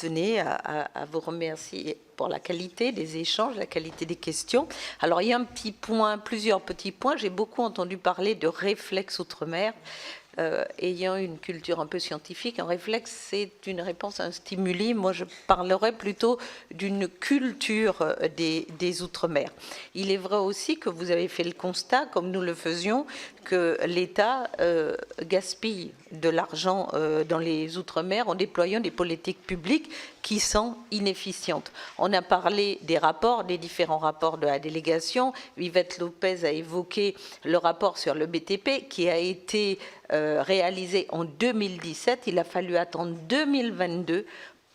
tenais à vous remercier pour la qualité des échanges, la qualité des questions. Alors, il y a plusieurs petits points. J'ai beaucoup entendu parler de réflexe outre-mer. Ayant une culture un peu scientifique, un réflexe, c'est une réponse à un stimuli. Moi, je parlerais plutôt d'une culture des Outre-mer. Il est vrai aussi que vous avez fait le constat, comme nous le faisions, que l'État gaspille de l'argent dans les Outre-mer en déployant des politiques publiques qui sont inefficientes. On a parlé des rapports, des différents rapports de la délégation. Yvette Lopez a évoqué le rapport sur le BTP qui a été réalisé en 2017. Il a fallu attendre 2022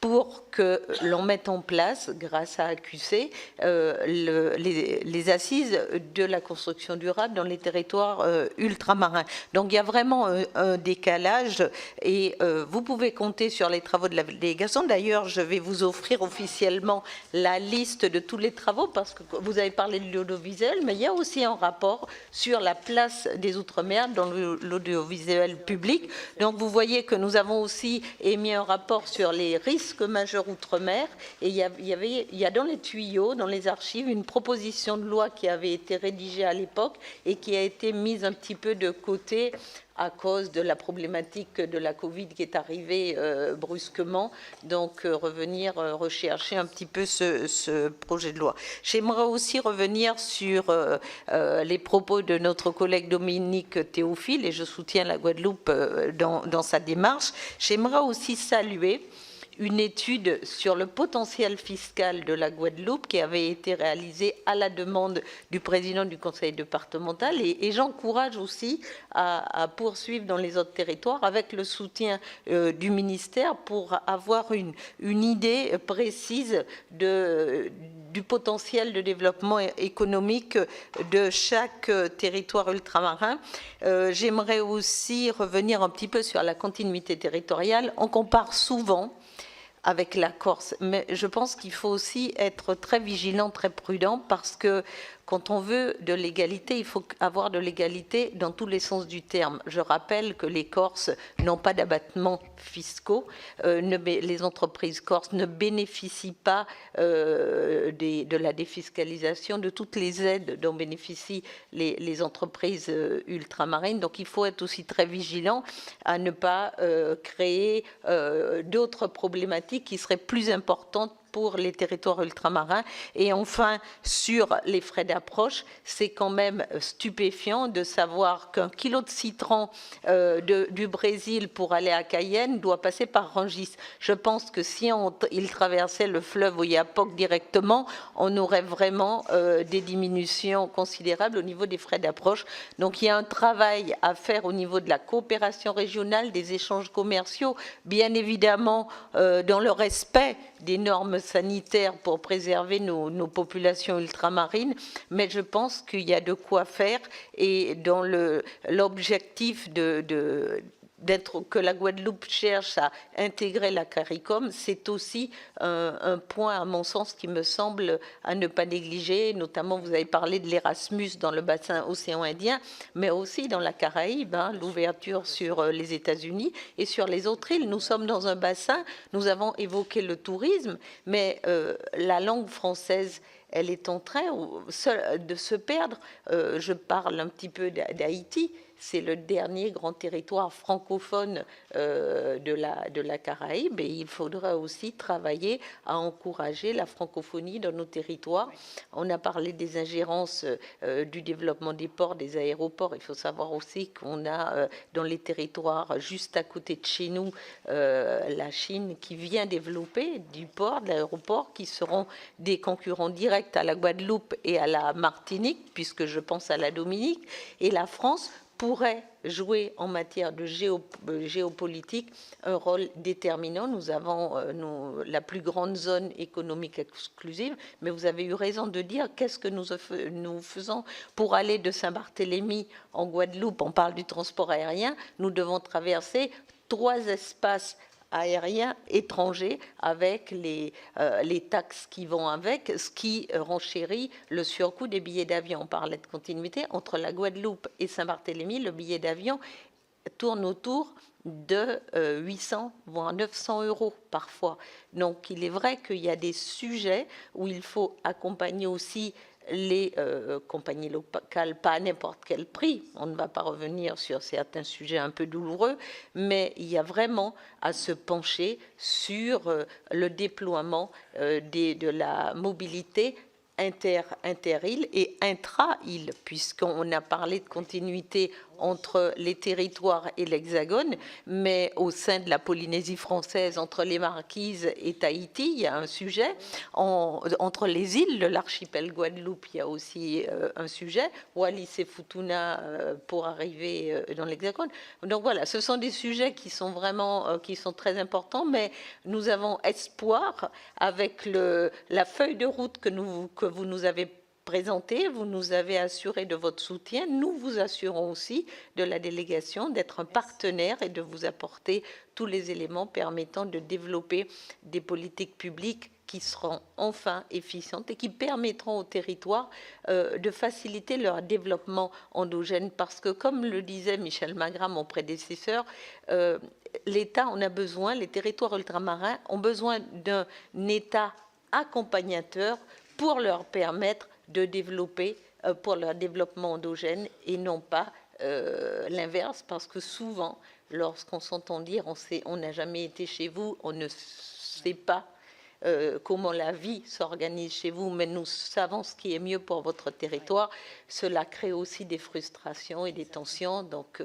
pour que l'on mette en place, grâce à AQC, les assises de la construction durable dans les territoires ultramarins. Donc il y a vraiment un décalage et vous pouvez compter sur les travaux de la délégation. D'ailleurs, je vais vous offrir officiellement la liste de tous les travaux parce que vous avez parlé de l'audiovisuel, mais il y a aussi un rapport sur la place des Outre-mer dans l'audiovisuel public. Donc vous voyez que nous avons aussi émis un rapport sur les risques majeurs outre-mer et il y a dans les tuyaux, dans les archives, une proposition de loi qui avait été rédigée à l'époque et qui a été mise un petit peu de côté à cause de la problématique de la Covid qui est arrivée brusquement, donc revenir rechercher un petit peu ce projet de loi. J'aimerais aussi revenir sur les propos de notre collègue Dominique Théophile, et je soutiens la Guadeloupe dans sa démarche. J'aimerais aussi saluer une étude sur le potentiel fiscal de la Guadeloupe qui avait été réalisée à la demande du président du conseil départemental et j'encourage aussi à poursuivre dans les autres territoires avec le soutien du ministère pour avoir une idée précise du potentiel de développement économique de chaque territoire ultramarin. J'aimerais aussi revenir un petit peu sur la continuité territoriale. On compare souvent avec la Corse. Mais je pense qu'il faut aussi être très vigilant, très prudent, parce que quand on veut de l'égalité, il faut avoir de l'égalité dans tous les sens du terme. Je rappelle que les Corses n'ont pas d'abattements fiscaux, les entreprises corses ne bénéficient pas de la défiscalisation, de toutes les aides dont bénéficient les entreprises ultramarines. Donc il faut être aussi très vigilant à ne pas créer d'autres problématiques qui seraient plus importantes pour les territoires ultramarins. Et enfin, sur les frais d'approche, c'est quand même stupéfiant de savoir qu'un kilo de citron du Brésil pour aller à Cayenne doit passer par Rungis. Je pense que si il traversait le fleuve Oyapock directement, on aurait vraiment des diminutions considérables au niveau des frais d'approche. Donc il y a un travail à faire au niveau de la coopération régionale, des échanges commerciaux, bien évidemment dans le respect des normes sanitaires pour préserver nos populations ultramarines, mais je pense qu'il y a de quoi faire et dans l'objectif que la Guadeloupe cherche à intégrer la CARICOM, c'est aussi un point, à mon sens, qui me semble à ne pas négliger. Notamment, vous avez parlé de l'Erasmus dans le bassin océan Indien, mais aussi dans la Caraïbe, l'ouverture sur les États-Unis et sur les autres îles. Nous sommes dans un bassin, nous avons évoqué le tourisme, mais la langue française, elle est en train de se perdre. Je parle un petit peu d'Haïti. C'est le dernier grand territoire francophone de la Caraïbe et il faudra aussi travailler à encourager la francophonie dans nos territoires. On a parlé des ingérences du développement des ports, des aéroports. Il faut savoir aussi qu'on a dans les territoires juste à côté de chez nous la Chine qui vient développer du port, de l'aéroport, qui seront des concurrents directs à la Guadeloupe et à la Martinique, puisque je pense à la Dominique, et la France pourrait jouer en matière de géopolitique un rôle déterminant. Nous avons la plus grande zone économique exclusive, mais vous avez eu raison de dire qu'est-ce que nous faisons pour aller de Saint-Barthélemy en Guadeloupe. On parle du transport aérien, nous devons traverser 3 espaces aériens étrangers avec les taxes qui vont avec, ce qui renchérit le surcoût des billets d'avion. On parlait de continuité entre la Guadeloupe et Saint-Barthélemy, le billet d'avion tourne autour de 800 voire 900 euros parfois. Donc il est vrai qu'il y a des sujets où il faut accompagner aussi les compagnies locales, pas à n'importe quel prix. On ne va pas revenir sur certains sujets un peu douloureux, mais il y a vraiment à se pencher sur le déploiement de la mobilité inter-îles et intra-îles, puisqu'on a parlé de continuité entre les territoires et l'Hexagone, mais au sein de la Polynésie française, entre les Marquises et Tahiti, il y a un sujet. Entre les îles de l'archipel Guadeloupe, il y a aussi un sujet. Wallis et Futuna pour arriver dans l'Hexagone. Donc voilà, ce sont des sujets qui sont vraiment qui sont très importants, mais nous avons espoir avec la feuille de route que vous nous avez présentée, vous nous avez assuré de votre soutien. Nous vous assurons aussi de la délégation d'être un partenaire et de vous apporter tous les éléments permettant de développer des politiques publiques qui seront enfin efficientes et qui permettront aux territoires de faciliter leur développement endogène. Parce que, comme le disait Michel Magras, mon prédécesseur, l'État en a besoin, les territoires ultramarins ont besoin d'un État accompagnateur pour leur permettre de développer, pour leur développement endogène et non pas l'inverse, parce que souvent, lorsqu'on s'entend dire on n'a jamais été chez vous, on ne sait pas comment la vie s'organise chez vous, mais nous savons ce qui est mieux pour votre territoire. Cela crée aussi des frustrations et des tensions, donc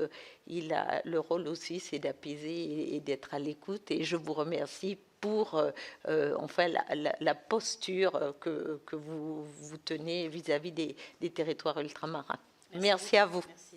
le rôle aussi, c'est d'apaiser et d'être à l'écoute, et je vous remercie pour enfin la posture que vous tenez vis-à-vis des territoires ultramarins. Merci à vous. Merci.